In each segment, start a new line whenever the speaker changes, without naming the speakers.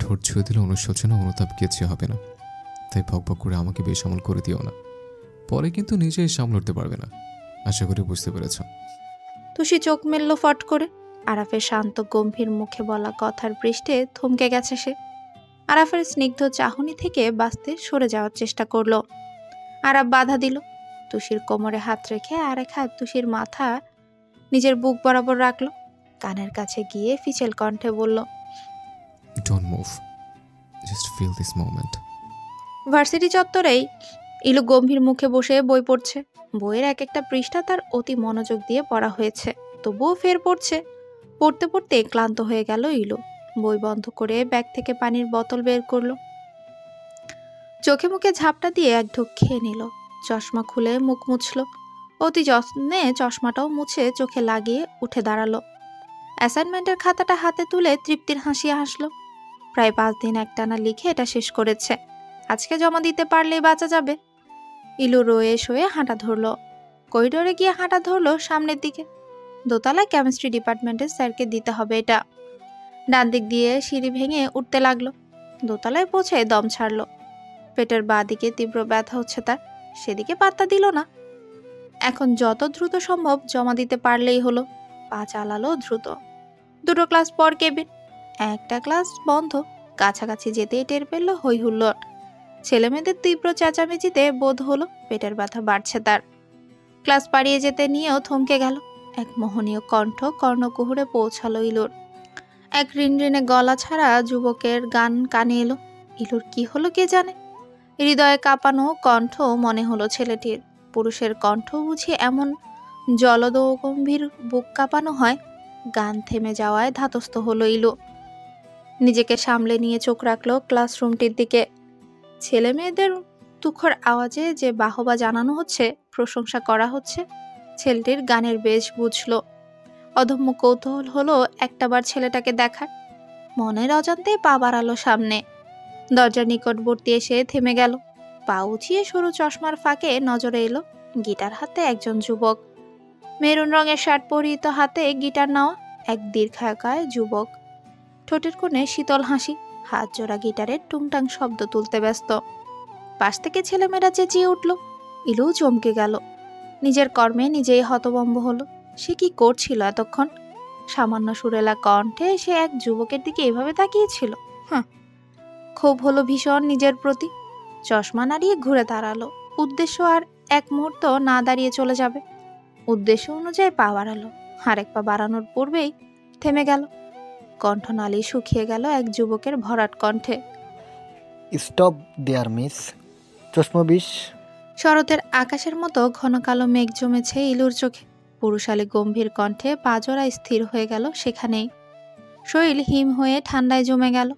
ঠোঁট ছুঁয়ে দিলে অনুশোচনা অনুতাপ কিছু হবে না, তাই ভকভক করে আমাকে বেসামাল করে দিও না, পরে কিন্তু নিজেই সামল উঠতে পারবে না। আশা করি বুঝতে পেরেছ।
তুষি চোখ মেলল ফট করে। আরাফের শান্ত গম্ভীর মুখে বলা কথার পৃষ্ঠে থমকে গেছে সে। আরাফের স্নিগ্ধ চাহনি থেকে বাঁচতে সরে যাওয়ার চেষ্টা করলো। আরাফ বাধা দিল। তুষির কোমরে হাত রেখে আরেক হাত তুষির মাথা নিজের বুক বরাবর রাখলো। কানের কাছে গিয়ে ফিচেল কণ্ঠে বলল,
don't move, just feel this moment.
Varsity চত্বরেই ইলু গম্ভীর মুখে বসে বই পড়ছে। বইয়ের এক একটা পৃষ্ঠা তার অতি মনোযোগ দিয়ে পড়া হয়েছে, তবুও ফের পড়ছে। পড়তে পড়তে ক্লান্ত হয়ে গেল ইলু। বই বন্ধ করে ব্যাগ থেকে পানির বোতল বের করলো। চোখে মুখে ঝাপটা দিয়ে এক ঢোক খেয়ে নিল। চশমা খুলে মুখ মুছল। অতি যত্নে চশমাটাও মুছে চোখে লাগিয়ে উঠে দাঁড়ালো। অ্যাসাইনমেন্টের খাতাটা হাতে তুলে তৃপ্তির হাসি হাসলো। প্রায় 5 দিন একটানা লিখে এটা শেষ করেছে। আজকে জমা দিতে পারলেই বাঁচা যাবে। ইলু রয়ে শোয়ে হাঁটা ধরলো। করিডোরে গিয়ে হাঁটা ধরলো সামনের দিকে। দোতলায় কেমিস্ট্রি ডিপার্টমেন্টের স্যারকে দিতে হবে এটা। ডান দিক দিয়ে সিঁড়ি ভেঙে উঠতে লাগলো। দোতলায় পৌঁছে দম ছাড়লো। পেটের বাঁ দিকে তীব্র ব্যথা হচ্ছে তার, সেদিকে পাত্তা দিল না। এখন যত দ্রুত সম্ভব জমা দিতে পারলেই হলো। পা চালালো দ্রুত। 2টো ক্লাস পর কেবিন। একটা ক্লাস বন্ধ। কাছাকাছি যেতেই টের পেল হই হুল্লোড়। ছেলেমেয়েদের তীব্র চেঁচামেচিতে বোধ হলো পেটের ব্যথা বাড়ছে তার। ক্লাস পাড়িয়ে যেতে নিয়েও থমকে গেল। এক মোহনীয় কণ্ঠ কর্ণকুহুরে পৌঁছালো ইলুর। এক রিনরিনে গলা ছাড়া যুবকের গান কানে এলো। ইলুর কি হলো কে জানে। হৃদয়ে কাঁপানো কণ্ঠ মনে হলো ছেলেটির। পুরুষের কণ্ঠ বুঝি এমন জলদ গম্ভীর বুক কাঁপানো হয়। গান থেমে যাওয়ায় ধাতস্থ হলো ইলু। নিজেকে সামলে নিয়ে চোখ রাখলো ক্লাসরুমটির দিকে। ছেলে মেয়েদের তুখর আওয়াজে যে বাহবা জানানো হচ্ছে, প্রশংসা করা হচ্ছে, ছেলেটির গানের বেশ বুঝলো। অদম্য কৌতূহল হলো একটাবার ছেলেটাকে দেখার। মনের অজান্তেই পা বাড়ালো সামনে। দরজার নিকটবর্তী এসে থেমে গেল। পা উঁচিয়ে সরু চশমার ফাঁকে নজরে এলো গিটার হাতে একজন যুবক। মেরুন রঙের শার্ট পরিহিত, হাতে গিটার নেওয়া এক দীর্ঘাকায় যুবক। ঠোঁটের কোণে শীতল হাসি, হাত জোড়া গিটারের টুংটাং শব্দ তুলতে ব্যস্ত। পাশ থেকে ছেলেমেয়েরা চেঁচিয়ে উঠল। ইলু চমকে গেল। নিজের কর্মে নিজেই হতভম্ব হলো। সে কি করছিল এতক্ষণ? সামান্য সুরেলা কণ্ঠে সে এক যুবকের দিকে এভাবে তাকিয়েছিল। ক্ষোভ হলো ভীষণ নিজের প্রতি। চশমা নাড়িয়ে ঘুরে দাঁড়ালো। উদ্দেশ্য আর এক মুহূর্ত না দাঁড়িয়ে চলে যাবে। উদ্দেশ্য অনুযায়ী পা বাড়ালো। আরেক পা বাড়ানোর পূর্বেই থেমে গেল। কণ্ঠনালী শুকিয়ে গেল এক যুবকের ভরাট কণ্ঠে।
স্টপ দেয়ার মিস। চশমা বিষ।
শরতের আকাশের মতো ঘন কালো মেঘ জমেছে ইলুর চোখে। পুরুষালী গম্ভীর কণ্ঠে পাজরা স্থির হয়ে গেল সেখানেই। শরীর হিম হয়ে ঠান্ডায় জমে গেল।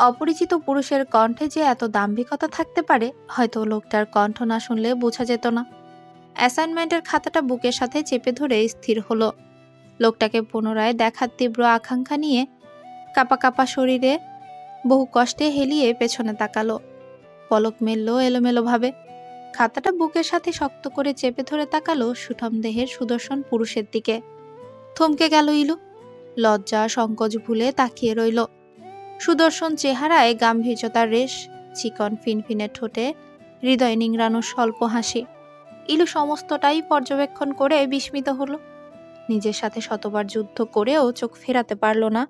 অপরিচিত পুরুষের কণ্ঠে যে এত দাম্ভিকতা থাকতে পারে, হয়তো লোকটার কণ্ঠ না শুনলে বোঝা যেত না। অ্যাসাইনমেন্টের খাতাটা বুকের সাথে চেপে ধরে স্থির হলো। লোকটাকে পুনরায় দেখার তীব্র আকাঙ্ক্ষা নিয়ে কাপা কাপা শরীরে বহু কষ্টে হেলিয়ে পেছনে তাকালো। পলক মেলল এলোমেলোভাবে। খাতাটা বুকের সাথে শক্ত করে চেপে ধরে তাকালো সুঠাম দেহের সুদর্শন পুরুষের দিকে। থমকে গেল ইলু। লজ্জা সংকোচ ভুলে তাকিয়ে রইল। সুদর্শন চেহারায় গাম্ভীর্যতার রেশ, চিকন ফিনফিনে ঠোঁটে হৃদয় নিংড়ানো স্বল্প হাসি। ইলু সমস্তটাই পর্যবেক্ষণ করে বিস্মিত হলো। নিজের সাথে শতবার যুদ্ধ করেও চোখ ফেরাতে পারল না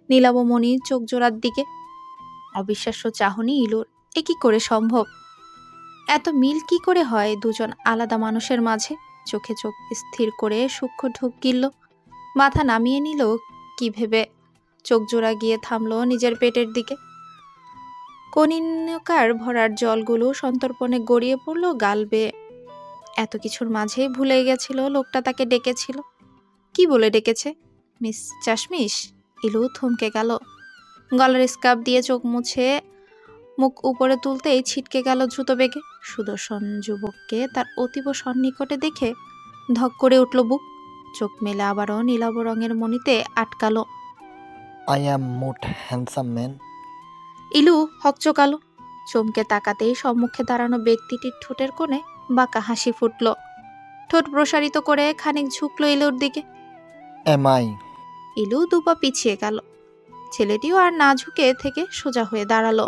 নীলাবমণির চোখ জোড়ার দিকে। অবিশ্বাস্য চাহনি ইলুর। এ কি করে সম্ভব? এত মিল কি করে হয় দুজন আলাদা মানুষের মাঝে? চোখে চোখ স্থির করে সূক্ষ্ম ঢোক গিলল। মাথা নামিয়ে নিল কি ভেবে। চোখ জোড়া গিয়ে থামলো নিজের পেটের দিকে। কনিন্নকার ভরার জলগুলো সন্তর্পণে গড়িয়ে পড়ল গাল বেয়ে। এত কিছুর মাঝেই ভুলে গেছিল লোকটা তাকে ডেকেছিল। কি বলে ডেকেছে? মিস চাশমিশ। ইলু থমকে গেল। গলার স্কার্ফ দিয়ে চোখ মুছে মুখ উপরে তুলতেই ছিটকে গেল দ্রুত বেগে। সুদর্শন যুবককে তার অতীব সন্নিকটে দেখে ধক করে উঠল বুক। চোখ মেলে আবারও নীলাভ রঙের মণিতে আটকালো।
আই অ্যাম মোট হ্যান্ডসাম ম্যান।
ইলু হকচকালো। চমকে তাকাতেই সম্মুখে দাঁড়ানো ব্যক্তিটির ঠোঁটের কোণে বাঁকা হাসি ফুটল। ঠোঁট প্রসারিত করে খানিক ঝুঁকলো ইলুর দিকে।
M I?
ইলু দুপা পিছিয়ে গেল। ছেলেটিও আর না ঝুঁকে থেকে সোজা হয়ে দাঁড়ালো।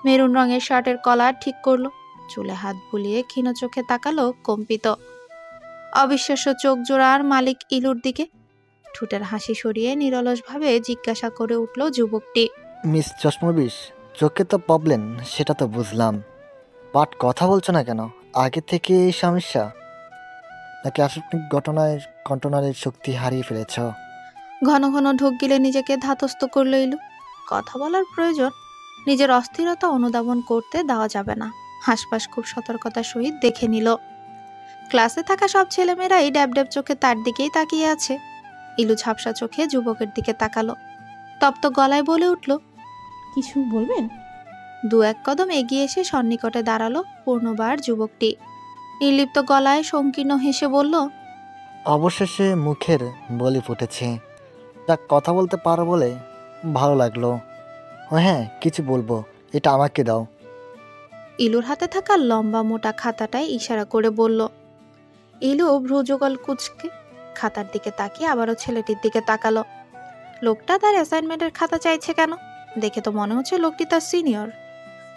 মেরুন রঙের শার্টের কলার ঠিক করলো, চুলে হাত বুলিয়ে ক্ষীণ চোখে তাকালো কম্পিত। অবিশ্বাস্য চোখ জোড়ার মালিক ইলুর দিকে ঠোঁটের হাসি সরিয়ে নিরলসভাবে জিজ্ঞাসা করে উঠল যুবকটি।
মিস চশমবিশ, চোখে তো প্রবলেম, সেটা তো বুঝলাম, বাট কথা বলছো না কেন? আগে থেকে এই সমস্যা, নাকি আকস্মিক ঘটনায় কন্ট্রোলের শক্তি হারিয়ে ফেলেছ?
ঘন ঘন ঢোক গিলে নিজেকে ধাতস্থ করল ইলু। কথা বলার প্রয়োজন, নিজের অস্থিরতা অনুধাবন করতে দেওয়া যাবে না। হাসপাস খুব সতর্কতার সহিত দেখে নিল। ক্লাসে থাকা সব ছেলেমেয়েরাই ড্যাব ড্যাব চোখে তার দিকেই তাকিয়ে আছে। ইলু ঝাপসা চোখে যুবকের দিকে তাকালো, তপ্ত গলায় বলে উঠল,
কিছু বলবেন?
দু এক কদম এগিয়ে এসে সন্নিকটে দাঁড়ালো পূর্ণবার যুবকটি। নির্লিপ্ত গলায় সংকীর্ণ হেসে বলল,
অবশেষে মুখের বলি ফুটেছে, যা কথা বলতে পারো বলে ভালো লাগলো। ও হ্যাঁ, কিছু বলবো, এটা আমাকে দাও।
ইলুর হাতে থাকা লম্বা মোটা খাতাটায় ইশারা করে বলল। ইলু ভ্রুযুগল কুঁচকে খাতার দিকে তাকিয়ে আবারও ছেলেটির দিকে তাকালো। লোকটা তার অ্যাসাইনমেন্টের খাতা চাইছে কেন? দেখে তো মনে হচ্ছে লোকটি তার সিনিয়র।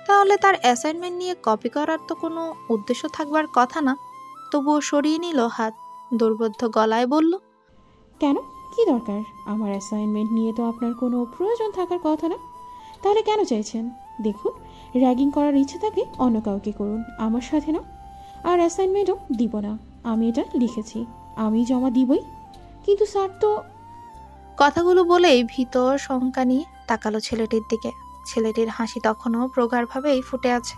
তাহলে তার অ্যাসাইনমেন্ট নিয়ে কপি করার তো কোনো উদ্দেশ্য থাকবার কথা না। তবুও সরিয়ে নিল হাত, দুর্বোধ্য গলায় বলল,
কেন, কি দরকার? আমার অ্যাসাইনমেন্ট নিয়ে তো আপনার কোনো প্রয়োজন থাকার কথা না। তাহলে কেন চাইছেন? দেখুন, র্যাগিং করার ইচ্ছে থাকলে অন্য কাউকে করুন, আমার সাথে না। আর অ্যাসাইনমেন্টও দিব না, আমি এটা লিখেছি, আমি জমা দিবই। কিন্তু স্যার তো...
কথাগুলো বলেই ভীতর শঙ্কা নিয়ে তাকালো ছেলেটির দিকে। ছেলেটির হাসি তখনও প্রগাঢ়ভাবেই ফুটে আছে।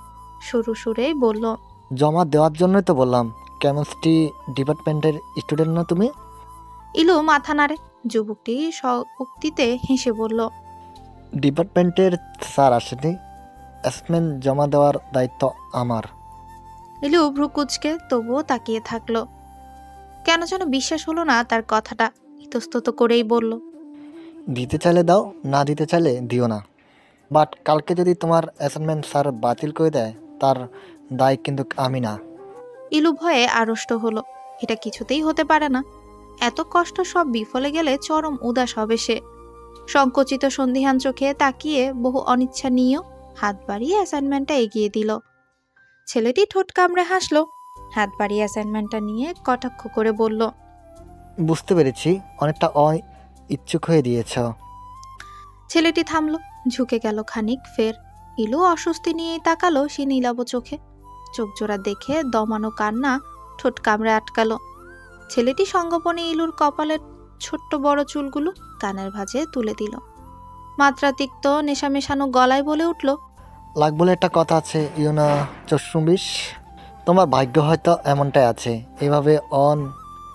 সরু সুরেই বলল,
জমা দেওয়ার জন্যই তো বললাম। কেমিস্ট্রি ডিপার্টমেন্টের স্টুডেন্ট না তুমি?
ইলু মাথা নাড়ে। যুবকটি স্বউক্তিতে হেসে বলল,
ডিপার্টমেন্টের স্যার আসেনি, অ্যাসাইনমেন্ট জমা দেওয়ার দায়িত্ব আমার।
ইলু ভ্রু কুঁচকে তবুও তাকিয়ে থাকলো। কেন যেন বিশ্বাস হলো না তার কথাটা। ইতস্তত করেই বলল,
দিতে চাইলে দাও, না দিতে চাইলে দিও না। বাট কালকে যদি তোমার অ্যাসাইনমেন্ট স্যার বাতিল করে দেয়, তার দায় কিন্তু আমি না।
ইলু ভয়ে আড়ষ্ট হলো। এটা কিছুতেই হতে পারে না। এত কষ্ট সব বিফলে গেলে চরম উদাস হবে সে। সংকুচিত সন্দিহান চোখে তাকিয়ে বহু অনিচ্ছা নিয়েও হাত বাড়িয়ে অ্যাসাইনমেন্টটা এগিয়ে দিল। ছেলেটি ঠোঁট কামড়ে হাসলো। হাত বাড়িয়ে অ্যাসাইনমেন্টটা নিয়ে কটাক্ষ করে বলল,
বুঝতে পেরেছি, অনেকটা ইচ্ছুক হয়ে দিয়েছ।
ছেলেটি থামলো, ঝুঁকে গেল খানিক। ফের ইলু অস্বস্তি নিয়েই তাকালো সে নীলাভ চোখে। চোখ জোড়া দেখে দমানো কান্না ঠোঁট কামড়ে আটকালো। ছেলেটি সঙ্গোপনে ইলুর কপালের ছোট্ট বড় চুলগুলো কানের ভাঁজে তুলে দিল। মাত্রাতিক্ত নেশা মেশানো গলায় বলে উঠল,
লাগ বলে একটা কথা আছে, ইউনা চশমবিশ, তোমার ভাগ্য হয়তো এমনটাই আছে। এভাবে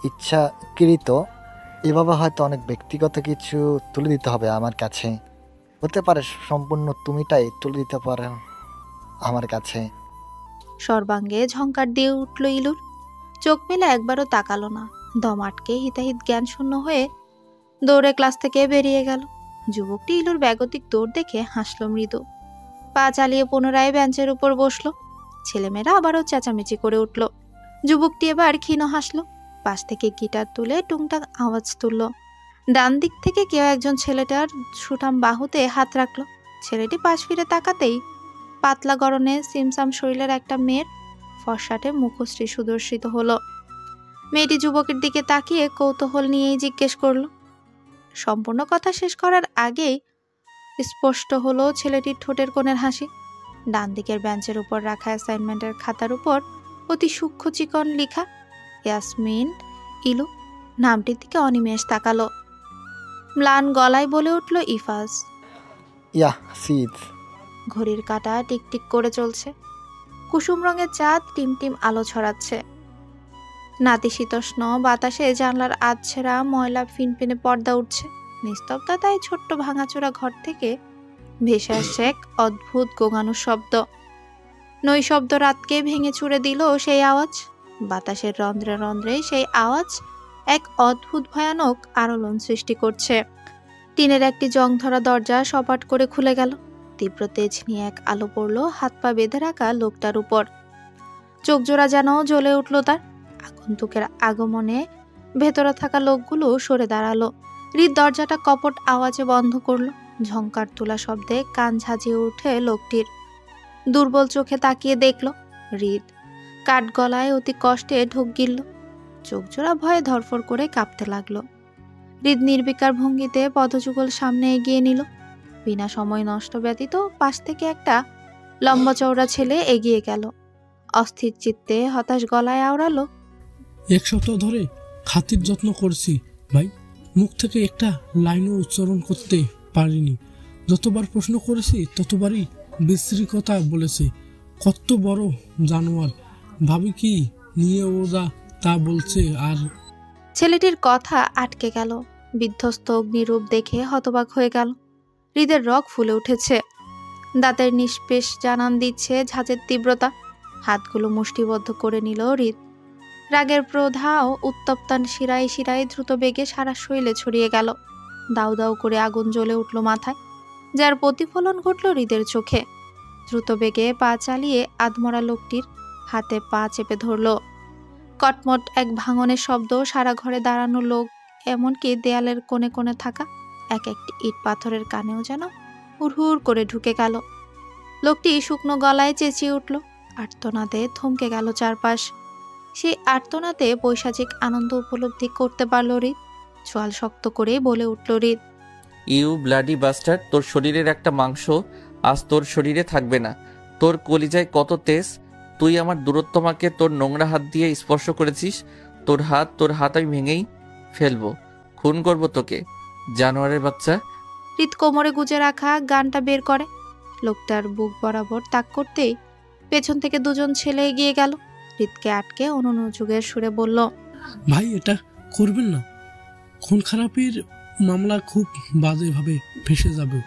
ইচ্ছাকৃত এভাবে হয়তো অনেক ব্যক্তিগত কিছু তুলে দিতে হবে আমার কাছে। হতে পারে সম্পূর্ণ তুমিটাই তুলে দিতে পারো আমার কাছে।
সর্বাঙ্গে ঝংকার দিয়ে উঠল ইলুর। চোখ মেলে একবারও তাকালো না। দম আটকে হিতাহিত জ্ঞান শূন্য হয়ে দৌড়ে ক্লাস থেকে বেরিয়ে গেল। যুবকটি ইলুর ব্যাগতিক দৌড় দেখে হাসল মৃদু। পা চালিয়ে পুনরায় বেঞ্চের উপর বসলো। ছেলেমেয়েরা আবারও চেঁচামেচি করে উঠল। যুবকটি এবার ক্ষীণ হাসলো। পাশ থেকে গিটার তুলে টুংটাং আওয়াজ তুলল। ডান দিক থেকে কেউ একজন ছেলেটার সুঠাম বাহুতে হাত রাখলো। ছেলেটি পাশ ফিরে তাকাতেই পাতলা গড়নে সিমসাম শরীরের একটা মেয়ের ফর্সাটে মুখশ্রী সুদর্শিত হলো। মেয়েটি যুবকের দিকে তাকিয়ে কৌতূহল নিয়েই জিজ্ঞেস করলো। সম্পূর্ণ কথা শেষ করার আগেই স্পষ্ট হলো ছেলেটির ঠোঁটের কোণের হাসি। ডান দিকের বেঞ্চের উপর রাখা অ্যাসাইনমেন্টের খাতার উপর অতি সূক্ষ্ম চিকন লেখা ইয়াসমিন ইলু। নামটির দিকে অনিমেষ তাকালো। ম্লান গলায় বলে উঠল, ইফাজ।
ইয়া সিদ।
ঘড়ির কাঁটা টিকটিক করে চলছে। কুসুম রঙের চাঁদ টিমটিম আলো ছড়াচ্ছে। নাতিশীতোষ্ণ বাতাসে জানলার আধছেড়া ময়লা ফিনফিনে পর্দা উঠছে। নিস্তব্ধতায় ছোট্ট ভাঙাচোরা ঘর থেকে ভেসে আসছে এক অদ্ভুত গোঙানো শব্দ। নৈশব্দ রাতকে ভেঙে চুরে দিল সেই আওয়াজ। বাতাসের রন্ধ্রে রন্ধ্রে সেই আওয়াজ এক অদ্ভুত ভয়ানক আলোড়ন সৃষ্টি করছে। টিনের একটি জং ধরা দরজা সপাট করে খুলে গেল। তীব্র তেজ নিয়ে এক আলো পড়ল হাত পা বেঁধে রাখা লোকটার উপর। চোখ জোড়া যেন জ্বলে উঠল তার। আগন্তুকের আগমনে ভেতরে থাকা লোকগুলো সরে দাঁড়ালো। হৃদ দরজাটা কপট আওয়াজে বন্ধ করলো। ঝংকার তোলা শব্দে কান ঝাঁঝিয়ে ওঠে লোকটির। দুর্বল চোখে তাকিয়ে দেখল হৃদ। কাঠ গলায় অতি কষ্টে ঢোক গিলল। চোখজোড়া ভয়ে ধরফর করে কাঁপতে লাগলো। হৃদ নির্বিকার ভঙ্গিতে পদযুগল সামনে এগিয়ে নিল। বিনা সময় নষ্ট ব্যতীত পাশ থেকে একটা লম্বা চওড়া ছেলে এগিয়ে গেল। অস্থির চিত্তে হতাশ গলায় আওড়ালো,
1 সপ্তাহ ধরে খাতির যত্ন করছি ভাই, মুখ থেকে একটা লাইনও উচ্চারণ করতে পারিনি। যতবার প্রশ্ন করেছি ততবারই বিশ্রী কথা বলেছে। কত বড় জানোয়ার, ভাবি কি নিয়ে ওরা তা বলছে। আর
ছেলেটির কথা আটকে গেল। বিধ্বস্ত অগ্নিরূপ দেখে হতবাক হয়ে গেল। হৃদের রগ ফুলে উঠেছে। দাঁতের নিষ্পেষ জানান দিচ্ছে ঝাঁজের তীব্রতা। হাতগুলো মুষ্টিবদ্ধ করে নিল হৃদ। রাগের প্রধাও উত্তপ্তান শিরায় শিরায় দ্রুত বেগে সারা শরীরে ছড়িয়ে গেল। দাউ দাউ করে আগুন জ্বলে উঠল মাথায়, যার প্রতিফলন ঘটল হৃদের চোখে। দ্রুত বেগে পা চালিয়ে আধমরা লোকটির হাতে পা চেপে ধরল। কটমট এক ভাঙনের শব্দ, সারা ঘরে দাঁড়ানো লোক, এমনকি দেয়ালের কোণে কোণে থাকা এক একটি ইট পাথরের কানেও যেন হুড়হুড় করে ঢুকে গেল। লোকটি শুকনো গলায় চেঁচিয়ে উঠল। আর্তনাদে থমকে গেল চারপাশ। সেই আর্তনাদে বৈশাচিক আনন্দ উপলব্ধি করতে পারল হৃদ। চোয়াল শক্ত করে বলে উঠল হৃদ,
ইউ ব্লাডি বাস্টার, তোর শরীরের একটা মাংস আজ তোর শরীরে থাকবে না। তোর কলিজায় কত তেজ। তুই আমার দূরত্বমাকে তোর নোংরা হাত দিয়ে স্পর্শ করেছিস। তোর হাত আমি ভেঙেই ফেলবো, খুন করবো তোকে, জানোয়ারের বাচ্চা।
হৃদ কোমরে গুজে রাখা গানটা বের করে। লোকটার বুক বরাবর তাক করতেই পেছন থেকে দুজন ছেলে এগিয়ে গেল। হৃদকে আটকে অনুযোগের সুরে বলল,
ভাই এটা করবেন না, খুন খারাপির মামলা খুব বাজেভাবে ফেসে যাবে।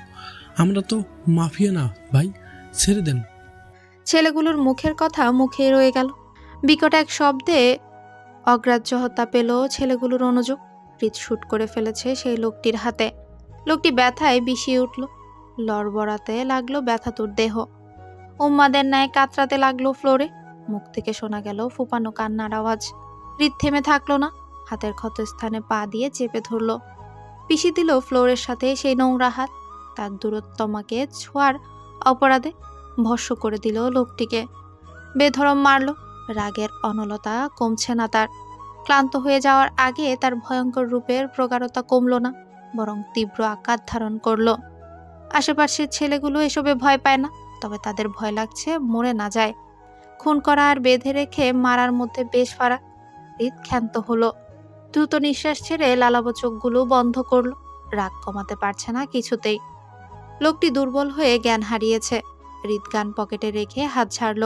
আমরা তো মাফিয়া না ভাই, ছেড়ে দেন।
ছেলেগুলোর মুখের কথা মুখে রয়ে গেল। বিকট এক শব্দে অগ্রাহ্য হত্যা পেল ছেলেগুলোর অনুযোগ। হৃদ শুট করে ফেলেছে সেই লোকটির হাতে। লোকটি ব্যথায় বিষিয়ে উঠল। লড়বড়াতে লাগলো ব্যথাতুর দেহ। উম্মাদের ন্যায় কাতরাতে লাগলো ফ্লোরে। মুখ থেকে শোনা গেল ফুপানো কান্নার আওয়াজ। হৃদ থেমে থাকলো না। হাতের ক্ষতস্থানে পা দিয়ে চেপে ধরল। পিষি দিল ফ্লোরের সাথে সেই নোংরা হাত। তার দূরত্বমাকে ছোঁয়ার অপরাধে ভস্ম করে দিল লোকটিকে। বেধরম মারল। রাগের অনলতা কমছে না তার। ক্লান্ত হয়ে যাওয়ার আগে তার ভয়ঙ্কর রূপের প্রগাঢ়তা কমল না, বরং তীব্র আকার ধারণ করল। আশেপাশের ছেলেগুলো এসবে ভয় পায় না, তবে তাদের ভয় লাগছে মরে না যায়। খুন করা আর বেঁধে রেখে মারার মধ্যে বেশ ফারাক। হৃদ ক্ষান্ত হলো। দ্রুত নিঃশ্বাস ছেড়ে লালাব চোখগুলো বন্ধ করল। রাগ কমাতে পারছে না কিছুতেই। লোকটি দুর্বল হয়ে জ্ঞান হারিয়েছে। হৃদ গান পকেটে রেখে হাত ছাড়ল।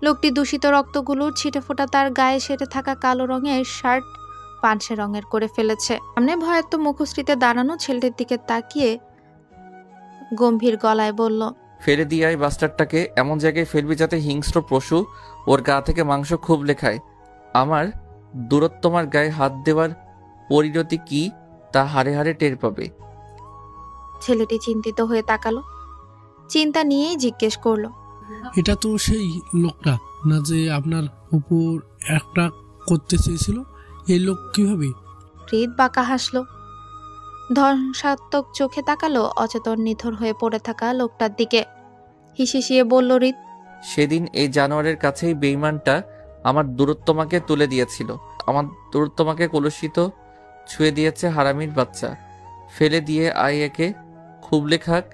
লোকটি দূষিত রক্তগুলোর ছিটে ফোটা তার গায়ে সেটে থাকা কালো রঙের শার্ট পানসে রঙের করে ফেলেছে। সামনে ভয়াত্ম মুখশ্রীতে দাঁড়ানো ছেলেটির দিকে তাকিয়ে গম্ভীর গলায় বলল,
ফেলে দিয়ে আয় বাস্টারটাকে, এমন জায়গায় ফেলবি যাতে হিংস্র পশু ওর গা থেকে মাংস খুব লেখায়। আমার দূরত্বমার গায়ে হাত দেওয়ার পরিণতি কি তা হাড়ে হাড়ে টের পাবে।
ছেলেটি চিন্তিত হয়ে তাকালো। চিন্তা নিয়েই জিজ্ঞেস করলো,
এটা তো সেই লোকটা না যে আপনার উপর একটা করতে চেয়েছিল? এই লোক কিভাবে?
হৃদ বাঁকা হাসলো। ধ্বংসাত্মক চোখে তাকালো অচেতন নিথর হয়ে পড়ে থাকা লোকটার দিকে। হিসিয়ে বলল হৃদ,
সেদিন এই জানোয়ারের কাছেই বেঈমানটা আমার দূরত্বমাকে তুলে দিয়েছিল। আমার দূরত্বমাকে কলুষিত ছুঁয়ে দিয়েছে হারামির বাচ্চা। ফেলে দিয়ে আয় একে, খুবলে খাক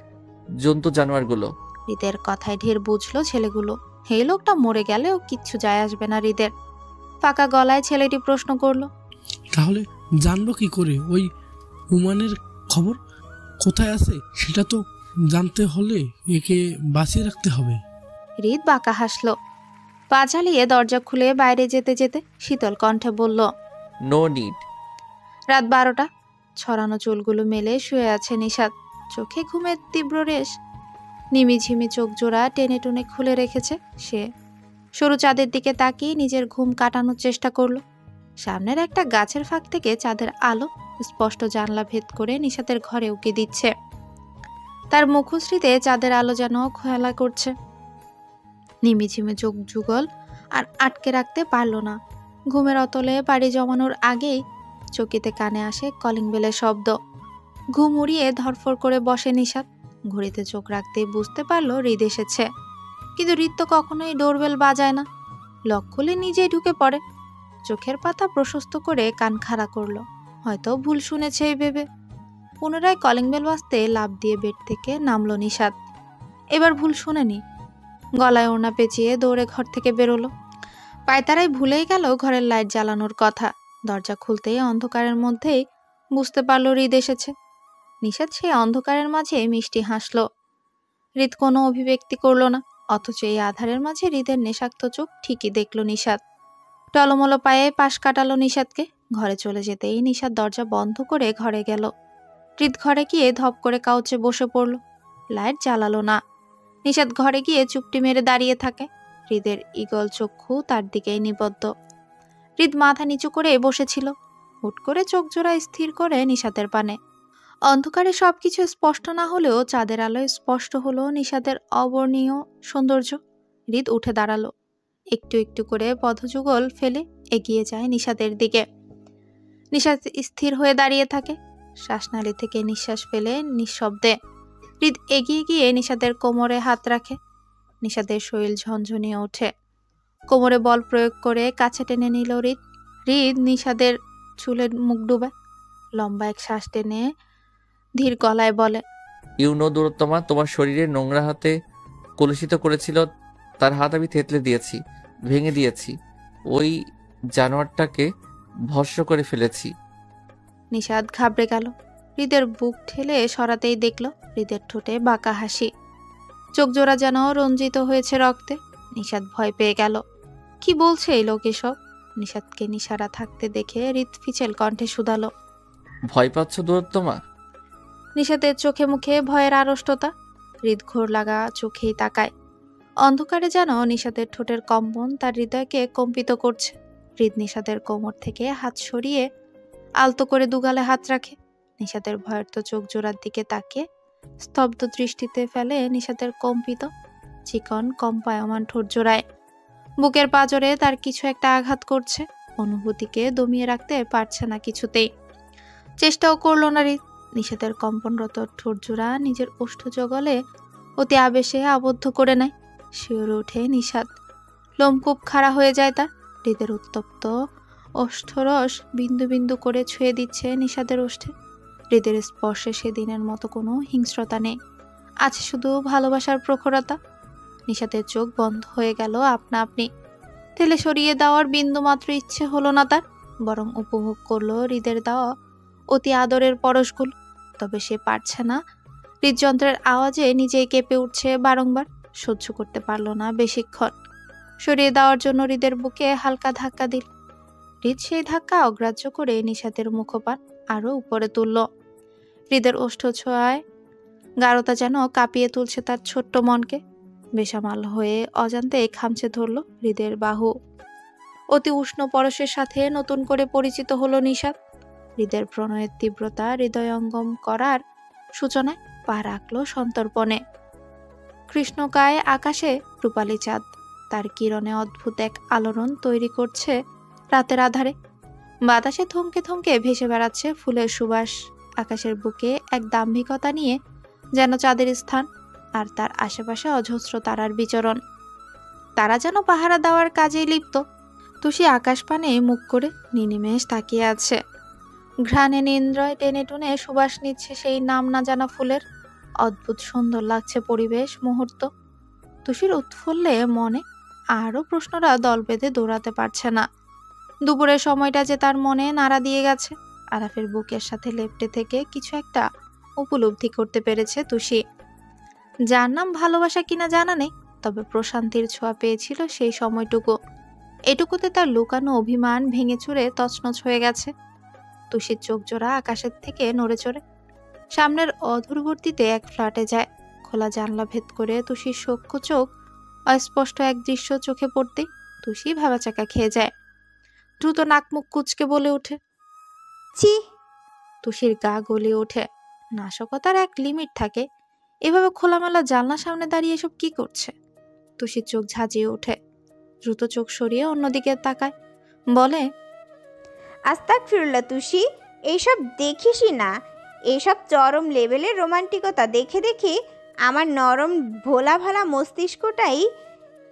জন্তু জানোয়ারগুলো।
হৃদের কথায় ঢের বুঝলো ছেলেগুলো। এই লোকটা মরে গেলেও কিচ্ছু যায় আসবে না হৃদের। ফাঁকা গলায় ছেলেটি প্রশ্ন করলো,
তাহলে জানবো কি করে ওই উমানের খবর কোথায় আছে? সেটা তো জানতে হলে একে বাঁচিয়ে রাখতে হবে।
হৃদ বাঁকা হাসলো। পা চালিয়ে দরজা খুলে বাইরে যেতে যেতে শীতল কণ্ঠে বলল,
নো নিড।
রাত 12টা। ছড়ানো চুলগুলো মেলে শুয়ে আছে নিশাত। চোখে ঘুমের তীব্র রেশ। নিমিঝিমি চোখ জোড়া টেনে টুনে খুলে রেখেছে সে। সরু চাঁদের দিকে তাকিয়ে নিজের ঘুম কাটানোর চেষ্টা করলো। সামনের একটা গাছের ফাঁক থেকে চাঁদের আলো স্পষ্ট জানলা ভেদ করে নিশাতের ঘরে উকি দিচ্ছে। তার মুখশ্রীতে চাঁদের আলো যেন খেলা করছে। নিমিঝিমে চোখ যুগল আর আটকে রাখতে পারল না। ঘুমের অতলে পাড়ি জমানোর আগেই চকিতে কানে আসে কলিং বেলের শব্দ। ঘুম উড়িয়ে ধরফর করে বসে নিশাত। ঘড়িতে চোখ রাখতেই বুঝতে পারলো হৃদ এসেছে, কিন্তু হৃদ তো কখনোই ডোরবেল বাজায় না। লক খুলে নিজেই ঢুকে পড়ে। চোখের পাতা প্রশস্ত করে কান খাড়া করলো, হয়তো ভুল শুনেছে এই ভেবে। পুনরায় কলিং বেল বাজতে লাফ দিয়ে বেড থেকে নামলো নিশাত। এবার ভুল শুনেনি। গলায় ওড়না পেঁচিয়ে দৌড়ে ঘর থেকে বেরোলো। পায়তারাই ভুলেই গেল ঘরের লাইট জ্বালানোর কথা। দরজা খুলতেই অন্ধকারের মধ্যেই বুঝতে পারলো হৃদ এসেছে। নিশাত সেই অন্ধকারের মাঝে মিষ্টি হাসলো। হৃদ কোনো অভিব্যক্তি করলো না, অথচ এই আধারের মাঝে হৃদের নেশাক্ত চোখ ঠিকই দেখলো নিশাত। টলমলো পায়ে পাশ কাটালো নিশাতকে। ঘরে চলে যেতেই নিশাত দরজা বন্ধ করে ঘরে গেল। হৃদ ঘরে গিয়ে ধপ করে কাউচে বসে পড়ল। লাইট জ্বালালো না। নিশাত ঘরে গিয়ে চুপটি মেরে দাঁড়িয়ে থাকে। হৃদের ঈগল চক্ষু তার দিকেই নিবদ্ধ। হৃদ মাথা নিচু করে বসেছিল। হুট করে চোখ জোড়া স্থির করে নিশাতের পানে। অন্ধকারে সবকিছু স্পষ্ট না হলেও চাঁদের আলোয় স্পষ্ট হলো নিশাতের অবর্ণীয় সৌন্দর্য। হৃদ উঠে দাঁড়ালো। একটু একটু করে পদযুগল ফেলে এগিয়ে যায় নিশাতের দিকে। নিশাত স্থির হয়ে দাঁড়িয়ে থাকে, শ্বাসনালী থেকে নিঃশ্বাস ফেলে নিঃশব্দে। হৃদ এগিয়ে গিয়ে নিশাতের কোমরে হাত রাখে। নিশাতের শরীর ঝনঝনিয়ে ওঠে। কোমরে বল প্রয়োগ করে কাছে টেনে নিল হৃদ। হৃদ নিশাতের চুলে মুখ ডুবায়। লম্বা এক শ্বাস টেনে ধীর গলায় বলে,
ইউনো দূরত্বমা তোমার শরীরে নোংরা হাতে কলুষিত করেছিল, তার হাত আমি থেতলে দিয়েছি, ভেঙে দিয়েছি, ওই জানোয়ারটাকে ভস্ম করে ফেলেছি।
নিশাত ঘাবড়ে গেল। হৃদের বুক ঠেলে সরাতেই দেখল হৃদের ঠোঁটে বাঁকা হাসি। চোখ জোড়া যেন রঞ্জিত হয়েছে রক্তে। নিশাত ভয় পেয়ে গেল। কি বলছে এই লোক এসব? নিশাতকে নিশারা থাকতে দেখে হৃদ ফিচেল কণ্ঠে শুধালো,
ভয় পাচ্ছ দূরত্বমা?
নিশাতের চোখে মুখে ভয়ের আড়ষ্টতা। হৃদ ঘোর লাগা চোখেই তাকায়। অন্ধকারে যেন নিশাতের ঠোঁটের কম্পন তার হৃদয়কে কম্পিত করছে। হৃদ নিশাতের কোমর থেকে হাত সরিয়ে আলতো করে দুগালে হাত রাখে। নিশাতের ভয়ার্ত চোখ জোড়ার দিকে তাকিয়ে স্তব্ধ দৃষ্টিতে ফেলে নিশাতের কম্পিত চিকন কম্পায়মান ঠোঁট জোড়ায়। বুকের পাঁজরে তার কিছু একটা আঘাত করছে। অনুভূতিকে দমিয়ে রাখতে পারছে না কিছুতেই। চেষ্টাও করল না হৃদ। নিশাতের কম্পনরত ঠোঁট জোড়া নিজের ওষ্ঠজগলে অতি আবেশে আবদ্ধ করে নেয়। শিওরে ওঠে নিশাত। লোমকূপ খাড়া হয়ে যায় তার। হৃদের উত্তপ্ত ওষ্ঠরস বিন্দু বিন্দু করে ছুঁয়ে দিচ্ছে নিশাতের ওষ্ঠে। হৃদের স্পর্শে সেদিনের মতো কোনো হিংস্রতা নেই, আছে শুধু ভালোবাসার প্রখরতা। নিশাতের চোখ বন্ধ হয়ে গেল আপনা আপনি। ঠেলে সরিয়ে দেওয়ার বিন্দু মাত্র ইচ্ছে হলো না তার, বরং উপভোগ করলো হৃদের দেওয়া অতি আদরের পরশগুলো। তবে সে পারছে না। হৃদযন্ত্রের আওয়াজে নিজেই কেঁপে উঠছে বারংবার। সহ্য করতে পারল না বেশিক্ষণ। সরিয়ে দেওয়ার জন্য হৃদের বুকে হালকা ধাক্কা দিল। হৃদ সেই ধাক্কা অগ্রাহ্য করে নিশাতের মুখপান আরো উপরে তুলল। হৃদের ওষ্ঠ ছোঁয়ায় গাঢ়তা যেন কাঁপিয়ে তুলছে তার ছোট্ট মনকে। বেসামাল হয়ে অজান্তে খামচে ধরল হৃদের বাহু। অতি উষ্ণ পরশের সাথে নতুন করে পরিচিত হলো নিশাত। হৃদের প্রণয়ের তীব্রতা হৃদয়ঙ্গম করার সূচনায় পা রাখল সন্তর্পণে। কৃষ্ণকায় আকাশে রূপালী চাঁদ তার কিরণে অদ্ভুত এক আলোড়ন তৈরি করছে রাতের আধারে। বাতাসে থমকে থমকে ভেসে বেড়াচ্ছে ফুলের সুবাস। আকাশের বুকে এক দাম্ভিকতা নিয়ে যেন চাঁদের স্থান, আর তার আশেপাশে অজস্র তারার বিচরণ। তারা যেন পাহারা দেওয়ার কাজেই লিপ্ত। তুষি আকাশ পানে মুখ করে নিনিমেষ তাকিয়ে আছে। ঘ্রাণে নিন্দ্রয় টেনে টুনে সুবাস নিচ্ছে সেই নাম না জানা ফুলের। অদ্ভুত সুন্দর লাগছে পরিবেশ মুহূর্ত। তুষির উৎফুল্লে মনে আরও প্রশ্নরা দল বেঁধে দৌড়াতে পারছে না। দুপুরের সময়টা যে তার মনে নাড়া দিয়ে গেছে। আরাফের বুকের সাথে লেপ্টে থেকে কিছু একটা উপলব্ধি করতে পেরেছে তুষি, যার নাম ভালোবাসা কিনা জানা নেই, তবে প্রশান্তির ছোঁয়া পেয়েছিল সেই সময়টুকু। এটুকুতে তার লুকানো অভিমান ভেঙে চুরে তছনছ হয়ে গেছে। তুষির চোখ জোড়া আকাশের থেকে নড়ে চড়ে সামনের অদূরবর্তীতে এক ফ্ল্যাটে যায়। খোলা জানলা ভেদ করে তুষির সূক্ষ্ম চোখ অস্পষ্ট এক দৃশ্য চোখে পড়তেই তুষি ভেবাচাকা খেয়ে যায়। দ্রুত নাক মুখ কুচকে বলে ওঠে,
ছি।
তুষির গা গলে ওঠে। নাশকতার এক লিমিট থাকে। এভাবে খোলামেলা জানলার সামনে দাঁড়িয়ে এসব কি করছে? তুষির চোখ ঝাঁঝিয়ে ওঠে। দ্রুত চোখ সরিয়ে অন্যদিকে তাকায়, বলে,
আস্তাগফিরুল্লাহ তুষি, এইসব দেখিসই না। এসব চরম লেভেলের রোমান্টিকতা দেখে দেখে আমার নরম ভোলা ভালা মস্তিষ্কটাই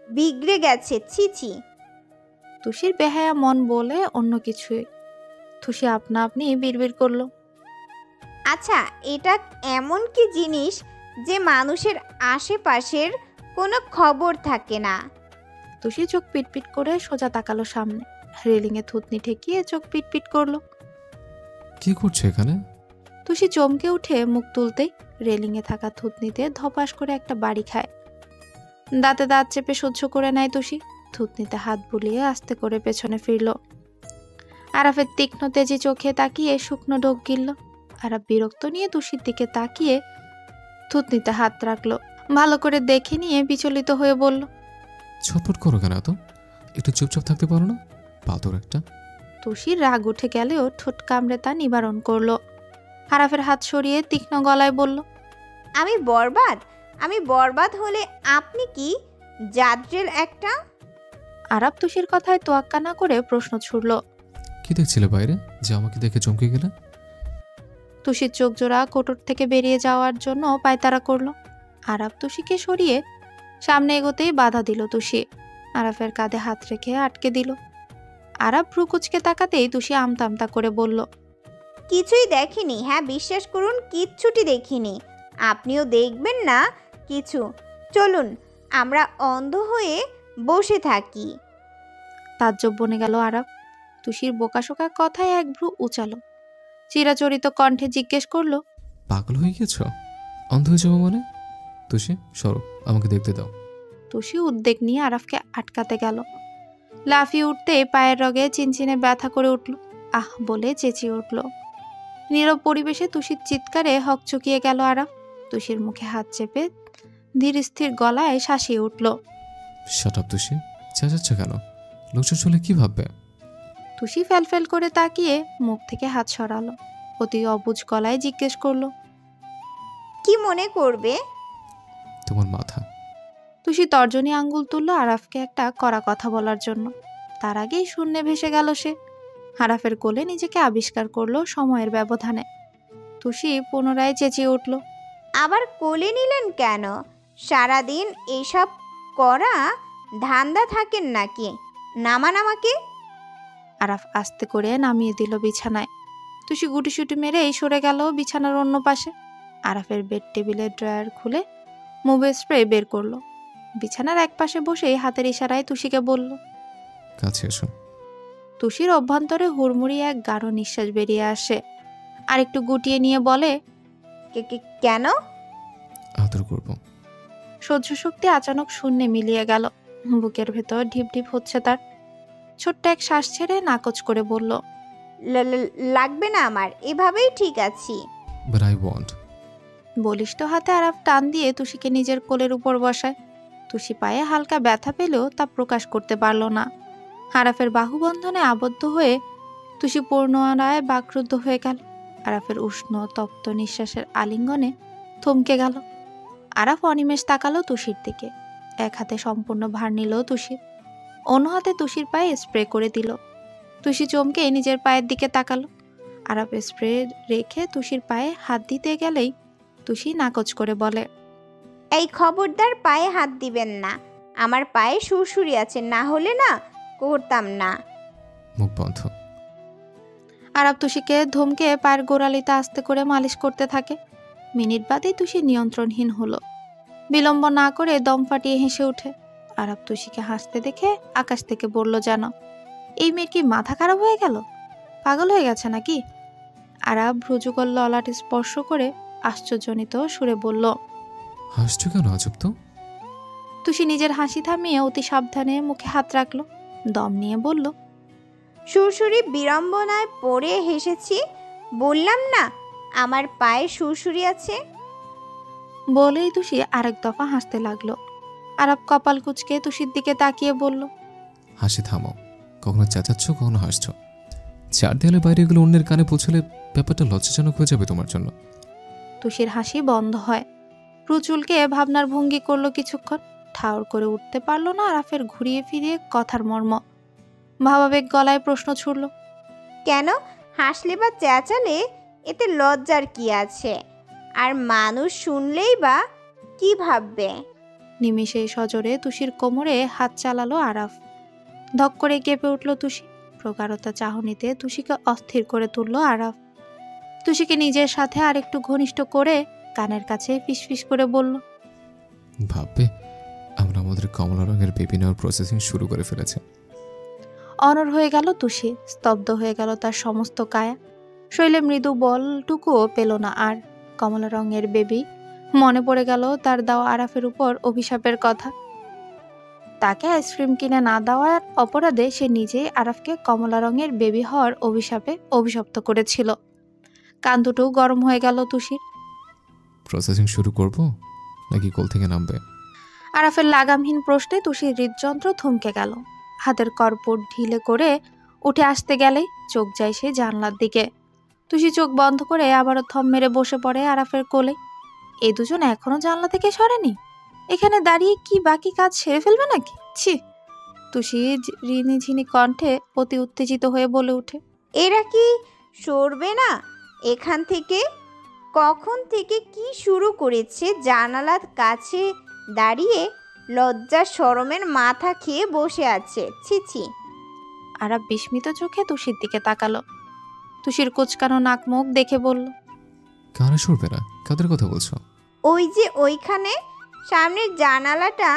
বিগড়ে গেছে, ছি।
তুষির বেহায়া মন বলে অন্য কিছুই। তুষি আপনা আপনি বিড়বিড় করলো,
আচ্ছা, এটা এমন কি জিনিস যে মানুষের আশেপাশের কোনো খবর থাকে না?
তুষি চোখ পিটপিট করে সোজা তাকালো সামনে, রেলিংয়ে থুতনি ঠেকিয়ে চোখ পিটপিট করলো।
কি করছো এখানে?
তুষি চমকে উঠে মুখ তুলতেই রেলিংয়ে থাকা থুতনিতে ধপাস করে একটা বাড়ি খায়। দাঁতে দাঁত চেপে সহ্য করে নেয় তুষি, থুতনিতে হাত বুলিয়ে আস্তে করে পেছনে ফিরল। আরাফের তীক্ষ্ণ তেজি চোখে তাকিয়ে শুকনো ঢোক গিলল। আরাফ বিরক্ত নিয়ে তুষির দিকে তাকিয়ে থুতনিতে হাত রাখলো, ভালো করে দেখে নিয়ে বিচলিত হয়ে বলল,
ছটফট করো কেন এত? একটু চুপচাপ থাকতে পারো না? পাথর একটা।
তুষির রাগ উঠে গেলেও ঠোঁট কামড়ে তা নিবারণ করলো। আরাফের হাত সরিয়ে তীক্ষ্ণ গলায় বলল,
আমি বরবাদ হলে আপনি কি জাদ্রেল একটা?
আরাফ তুষির কথায় তোয়াক্কা না করে প্রশ্ন ছুড়ল।
কি দেখছিলে বাইরে যে আমাকে দেখে চমকে গেলে?
তুষির চোখ জোড়া কোটর থেকে বেরিয়ে যাওয়ার জন্য পায়তারা করলো। আরাফ তুষিকে সরিয়ে সামনে এগোতেই বাধা দিল তুষি। আরাফের কাঁধে হাত রেখে আটকে দিল। আরাফ ভ্রুকুচকে তাকাতেই তুষি আমতা আমতা করে বলল,
কিছুই দেখিনি। হ্যাঁ, বিশ্বাস করুন, কিচ্ছুটি দেখিনি। আপনিও দেখবেন না কিছু। চলুন আমরা অন্ধ হয়ে বসে থাকি।
তাজ্জব বনে গেল আরাফ। তুষির বোকাশোকা কথায় এক ভ্রু উচালো। চিরাচরিত কণ্ঠে জিজ্ঞেস করলো,
পাগল হয়ে গেছো? অন্ধ হয়ে যাবো মানে? তুষি সরো, আমাকে দেখতে দাও।
তুষি উদ্বেগ নিয়ে আরাফকে আটকাতে গেল। লাফিয়ে উঠতে পায়ের রগে চিনচিনে ব্যথা করে উঠল। আহ বলে চেঁচিয়ে উঠল। নীরব পরিবেশে তুষির চিৎকারে হকচকিয়ে গেল আরাফ। তুষির মুখে হাত চেপে ধীর স্থির গলায় শাসিয়ে উঠল,
শাট আপ তুষি, চেঁচাচ্ছ কেন? লোকজন চলে কি ভাববে?
তুষি ফ্যালফ্যাল করে তাকিয়ে মুখ থেকে হাত সরালো। অতি অবুঝ গলায় জিজ্ঞেস করলো,
কি মনে করবে?
তোমার মাথা।
তুষি তর্জনী আঙ্গুল তুলল আরাফকে একটা কড়া কথা বলার জন্য। তার আগেই শূন্যে ভেসে গেল সে। আরাফের কোলে নিজেকে আবিষ্কার করলো সময়ের ব্যবধানে। তুষি পুনরায় চেঁচিয়ে উঠল,
আবার কোলে নিলেন কেন? সারাদিন এসব করা ধান্দা থাকেন নাকি? নামান আমাকে।
আরাফ আস্তে করে নামিয়ে দিল বিছানায়। তুষি গুটিসুটি মেরেই সরে গেল বিছানার অন্য পাশে। আরাফের বেড টেবিলের ড্রয়ার খুলে মুভি স্প্রে বের করলো। বিছানার এক পাশে বসেই হাতের ইশারায় তুষিকে বলল,
কাছে এসো।
তুষির অভ্যন্তরে হুড়মুড়ি এক গাঢ় নিঃশ্বাস বেরিয়ে আসে। আর একটু গুটিয়ে নিয়ে বলে,
কেন?
আদর করবো।
সহ্য শক্তি আচানক শূন্যে মিলিয়ে গেল। বুকের ভেতর ঢিপ ঢিপ হচ্ছে তার। ছোট্ট এক শ্বাস ছেড়ে নাকচ করে বলল,
লাগবে না আমার, এভাবেই ঠিক আছি।
But I want.
বলিষ্ঠ হাতে আরাফ টান দিয়ে তুষিকে নিজের কোলের উপর বসায়। তুষি পায়ে হালকা ব্যথা পেলেও তা প্রকাশ করতে পারল না। আরাফের বাহুবন্ধনে আবদ্ধ হয়ে তুষি পূর্ণায় বাকরুদ্ধ হয়ে গেল। আরাফের উষ্ণ তপ্ত নিঃশ্বাসের আলিঙ্গনে থমকে গেল। আরাফ অনিমেষ তাকালো তুষির দিকে। এক হাতে সম্পূর্ণ ভার নিল তুষির, অন্য হাতে তুষির পায়ে স্প্রে করে দিল। তুষি চমকে নিজের পায়ের দিকে তাকালো। আরাফ স্প্রে রেখে তুষির পায়ে হাত দিতে গেলেই তুষি নাকচ করে বলে,
এই খবরদার পায়ে হাত দিবেন না। আমার পায়ে সুরসুরি আছে, না হলে না করতাম না।
মুখ বন্ধ।
আরাফ তুষিকে ধমকে পায়ের গোড়ালিতে আস্তে করে মালিশ করতে থাকে। মিনিট বাদেই তুষি নিয়ন্ত্রণহীন হলো। বিলম্ব না করে দম ফাটিয়ে হেসে ওঠে। আরাফ তুষিকে হাসতে দেখে আকাশ থেকে বলল, যেন এই মেয়ের কি মাথা খারাপ হয়ে গেল? পাগল হয়ে গেছে নাকি? আরাফ ভ্রুযুগল ললাটে স্পর্শ করে আশ্চর্যজনিত সুরে বলল,
হাসছো কেন আজব তো?
তুষি নিজের হাসি থামিয়ে অতি সাবধানে মুখে হাত রাখলো। দম নিয়ে বলল,
সুরসুরি বিড়ম্বনায় পড়ে হেসেছি। বললাম না আমার পায়ে সুরসুরি আছে।
বলেই তুষি আরেক দফা হাসতে লাগলো। আরাফ কপাল কুঁচকে তুষির দিকে তাকিয়ে বলল,
হাসি থামাও। কখনো চেঁচাচ্ছ, কখনো হাসছো। চার দেয়ালের বাইরে এগুলো অন্যের কানে পৌঁছলে ব্যাপারটা লজ্জাজনক হয়ে যাবে তোমার জন্য।
তুষির হাসি বন্ধ হয়। প্রচুলকে ভাবনার ভঙ্গি করলো কিছুক্ষণ। ঠাউর করে উঠতে পারলো না আরাফের ঘুরিয়ে ফিরিয়ে কথার মর্ম। ভাবাবেগ গলায় প্রশ্ন ছুড়ল,
কেন হাসলে বা চেঁচালে এতে লজ্জার কি আছে? আর মানুষ শুনলেই বা কি ভাববে?
নিমেষে সজোরে তুষির কোমরে হাত চালালো আরাফ। ধক করে কেঁপে উঠল তুষি। প্রগাঢ়তা চাহনিতে তুষিকে অস্থির করে তুলল আরাফ। তুষিকে নিজের সাথে আরেকটু ঘনিষ্ঠ করে কানের কাছে ফিসফিস করে বলল,
ভাববে আমরা আমাদের কমলা রঙের বেবি নেওয়ার প্রসেসিং শুরু করে ফেলেছি।
অনড় হয়ে গেল তুষি। স্তব্ধ হয়ে গেল তার সমস্ত কায়া। শৈলে মৃদু বলটুকুও পেল না আর। কমলা রঙের বেবি, মনে পড়ে গেল তার দেওয়া আরাফের উপর অভিশাপের কথা। তাকে আইসক্রিম কিনে না দেওয়ার অপরাধে সে নিজেই আরাফকে কমলা রঙের বেবি হওয়ার অভিশাপে অভিশপ্ত করেছিল। কান দুটো গরম হয়ে গেল তুষির।
প্রসেসিং শুরু করব নাকি কোল থেকে নামবে?
আরাফের লাগামহীন প্রশ্নে তুষির হৃদযন্ত্র থমকে গেল। হাতের কর্পূর ঢিলে করে উঠে আসতে গেলেই চোখ যায় সে জানলার দিকে। তুষি চোখ বন্ধ করে আবারও থম মেরে বসে পড়ে আরাফের কোলে। এই দুজন এখনো জানলা থেকে সরেনি। এখানে দাঁড়িয়ে কি বাকি কাজ সেরে ফেলবে নাকি? ছি! তুষি রিনিঝিনি কণ্ঠে অতি উত্তেজিত হয়ে বলে ওঠে,
এরা কি সরবে না এখান থেকে? কখন থেকে কি শুরু করেছে? জানালার কাছে দাঁড়িয়ে লজ্জা শরমের মাথা খেয়ে বসে আছে। ছি ছি!
আরাফ বিস্মিত চোখে তুষির দিকে তাকালো। তুষির কুচকানো নাক মুখ দেখে বলল,
কারা সরবে না? কাদের কথা বলছো?
ওই যে ওইখানে সামনের জানালাটা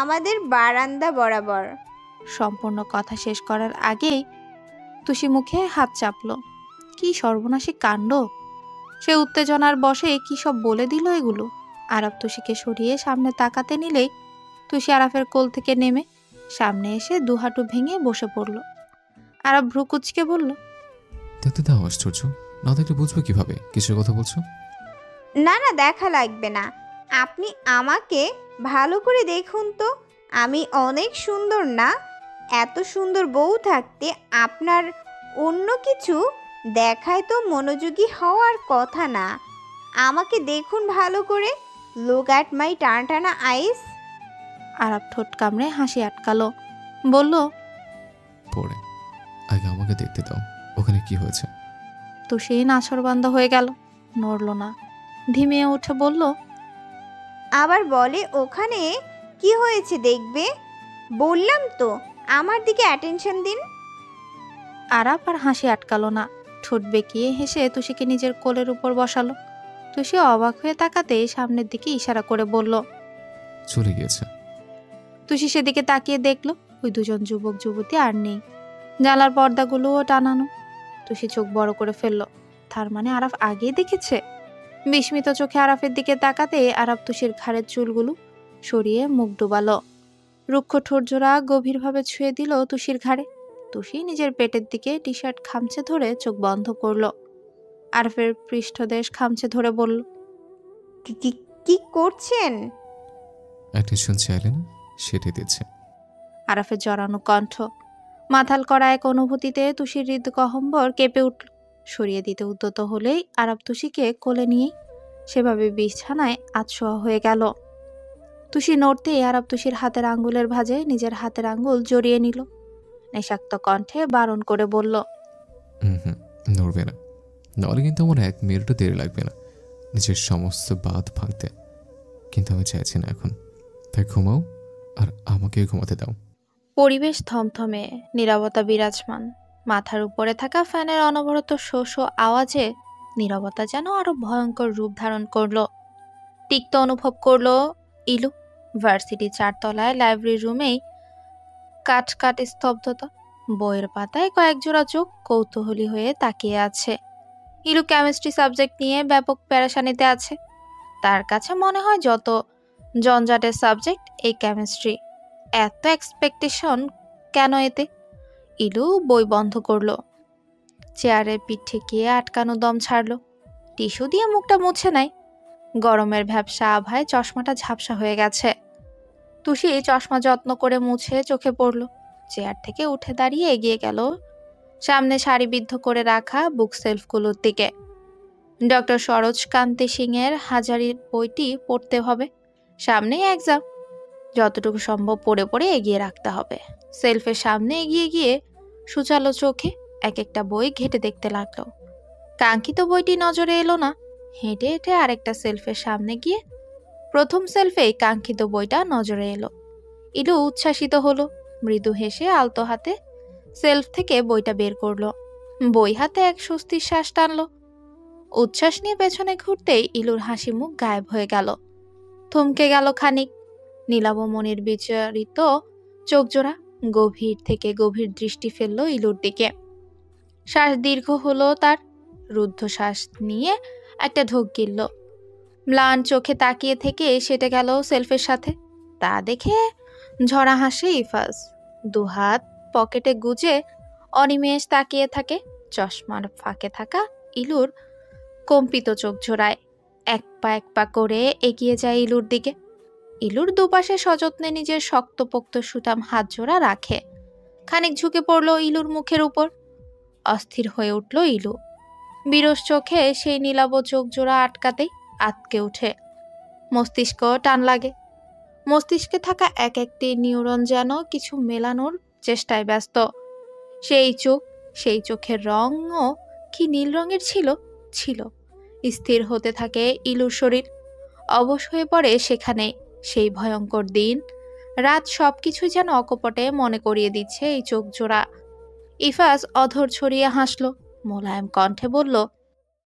আমাদের বারান্দা বরাবর।
সম্পূর্ণ কথা শেষ করার আগেই তুষি মুখে হাত চাপলো। কি সর্বনাশী কাণ্ড! সে উত্তেজনার বশে কি সব বলে দিল এগুলো। আরাফ তুষিকে সরিয়ে সামনে তাকাতে নিলেই তুষি আরাফের কোল থেকে নেমে সামনে এসে দুহাঁটু ভেঙে বসে পড়ল। আরাফ ভ্রু কুচকে বলল,
দেখতে দাও, আশ্চর্য! না দেখলে বুঝবে কিভাবে কিসের কথা বলছো?
না না, দেখা লাগবে না। আপনি আমাকে ভালো করে দেখুন তো, আমি অনেক সুন্দর না? এত সুন্দর বউ থাকতে আপনার অন্য কিছু দেখায় তো মনোযোগী হওয়ার কথা না। আমাকে দেখুন ভালো করে। লুক অ্যাট মাই টানটানা আইস।
আরাফ ঠোঁট কামড়ে হাসি আটকালো। বলল,
পরে আগে আমাকে দেখতে দাও, ওখানে কি হয়েছে?
তুষি নাছরবান্ধা হয়ে গেল, নড়ল না। ধিমিয়ে উঠে বলল,
আবার বলে ওখানে কি হয়েছে দেখবে? বললাম তো, আমার দিকে অ্যাটেনশন দিন।
আরাফ আর হাসি আটকালো না। ঠোঁট বেঁকিয়ে হেসে তুষিকে নিজের কোলের উপর বসালো। তুষি অবাক হয়ে তাকাতে সামনের দিকে ইশারা করে বলল,
চলে গিয়েছে।
তুষি সেদিকে তাকিয়ে দেখলো ওই দুজন যুবক যুবতী আর নেই। জানলার পর্দাগুলোও টানানো। তুষি চোখ বড় করে ফেললো। তার মানে আরাফ আগেই দেখেছে। বিস্মিত চোখে আরাফের দিকে তাকাতে আরাফ তুষির ঘাড়ের চুলগুলো সরিয়ে মুখ ডুবালো। রুক্ষ ঠোঁটজোড়া গভীরভাবে ছুঁয়ে দিল তুষির ঘাড়ে। তুষি নিজের পেটের দিকে টি শার্ট খামচে ধরে চোখ বন্ধ করলো। আরাফের পৃষ্ঠদেশ খামচে ধরে বলল,
কি করছেন?
অ্যাটেনশন চাইলে না, সেটাই দিচ্ছে।
আরাফের জড়ানো কণ্ঠ। মাথাল করা এক অনুভূতিতে তুষির হৃদগহ্বর কেঁপে উঠল। সরিয়ে দিতে উদ্যত হলেই আরাফ তুষিকে কোলে নিয়েই সেভাবে বিছানায় আতশোয়া হয়ে গেল। তুষি নড়তেই আরাফ তুষির হাতের আঙ্গুলের ভাঁজে নিজের হাতের আঙ্গুল জড়িয়ে নিল। নেশাক্ত কণ্ঠে বারণ করে বলল,
হুম, নড়বে না, নাহলে কিন্তু আমার 1 মিনিটও দেরি লাগবে না নিজের সমস্ত বাঁধ ভাঙতে। কিন্তু আমি চাইছি না এখন, তাই ঘুমাও আর আমাকে ঘুমাতে দাও।
পরিবেশ থমথমে, নীরবতা বিরাজমান। মাথার উপরে থাকা ফ্যানের অনবরত শো শো আওয়াজে নীরবতা যেন আরো ভয়ঙ্কর রূপ ধারণ করলো। তিক্ত অনুভব করলো ইলু। ভার্সিটি 4 তলায় লাইব্রেরি রুমেই কাট কাট স্তব্ধতা। বইয়ের পাতায় কয়েক জোড়া চোখ কৌতূহলী হয়ে তাকিয়ে আছে। ইলু কেমিস্ট্রি সাবজেক্ট নিয়ে ব্যাপক প্যারাশানিতে আছে। তার কাছে মনে হয় যত জঞ্জাটের সাবজেক্ট এই কেমিস্ট্রি। এত এক্সপেকটেশন কেন এতে? ইলু বই বন্ধ করলো। চেয়ারে পিঠ ঠেকিয়ে আটকানো দম ছাড়লো। টিস্যু দিয়ে মুখটা মুছে নেয়। গরমের ভ্যাপসা আভায় চশমাটা ঝাপসা হয়ে গেছে। তুষি চশমা যত্ন করে মুছে চোখে পড়ল। চেয়ার থেকে উঠে দাঁড়িয়ে এগিয়ে গেল সামনে সারিবিদ্ধ করে রাখা বুক সেলফগুলোর দিকে। ডক্টর সরোজ কান্তি সিং এর হাজারির বইটি পড়তে হবে। সামনেই এক্সাম, যতটুকু সম্ভব পড়ে পড়ে এগিয়ে রাখতে হবে। সেলফের সামনে এগিয়ে গিয়ে সুচালো চোখে এক একটা বই ঘেটে দেখতে লাগলো। কাঙ্ক্ষিত বইটি নজরে এলো না। হেঁটে হেঁটে আরেকটা সেলফের সামনে গিয়ে প্রথম সেলফেই কাঙ্ক্ষিত বইটা নজরে এলো। ইলু উচ্ছ্বাসিত হলো। মৃদু হেসে আলতো হাতে সেলফ থেকে বইটা বের করলো। বই হাতে এক স্বস্তির শ্বাস টানলো। উচ্ছ্বাস নিয়ে পেছনে ঘুরতেই ইলুর হাসি মুখ গায়েব হয়ে গেল। থমকে গেল খানিক। নীলাবমণির বিচারিত চোখজোড়া গভীর থেকে গভীর দৃষ্টি ফেললো ইলুর দিকে। শ্বাস দীর্ঘ হলো তার। রুদ্ধ শ্বাস নিয়ে একটা ঢোক গিলল। ম্লান চোখে তাকিয়ে থেকে সেটে গেল সেলফের সাথে। তা দেখে ঝরা হাসে ইফাজ। দুহাত পকেটে গুজে অনিমেষ তাকিয়ে থাকে চশমার ফাঁকে থাকা ইলুর কম্পিত চোখ জোড়ায়। এক পা করে এগিয়ে যায় ইলুর দিকে। ইলুর দুপাশে সযত্নে নিজের শক্তপোক্ত সুঠাম হাত জোড়া রাখে। খানিক ঝুঁকে পড়ল ইলুর মুখের উপর। অস্থির হয়ে উঠল ইলু। বিরস চোখে সেই নীলাভ চোখ জোড়া আটকাতেই আটকে উঠে। মস্তিষ্ক টান লাগে। মস্তিষ্কে থাকা এক একটি নিউরন যেন কিছু মেলানোর চেষ্টায় ব্যস্ত। সেই চোখের রঙও কি নীল রঙের ছিল। স্থির হতে থাকে ইলুর শরীর। অবশ হয়ে পড়ে সেখানে। সেই ভয়ঙ্কর দিন রাত সবকিছু যেন অকপটে মনে করিয়ে দিচ্ছে এই চোখ জোড়া। ইফাজ অধর ছড়িয়ে হাসল। মোলায়েম কণ্ঠে বলল,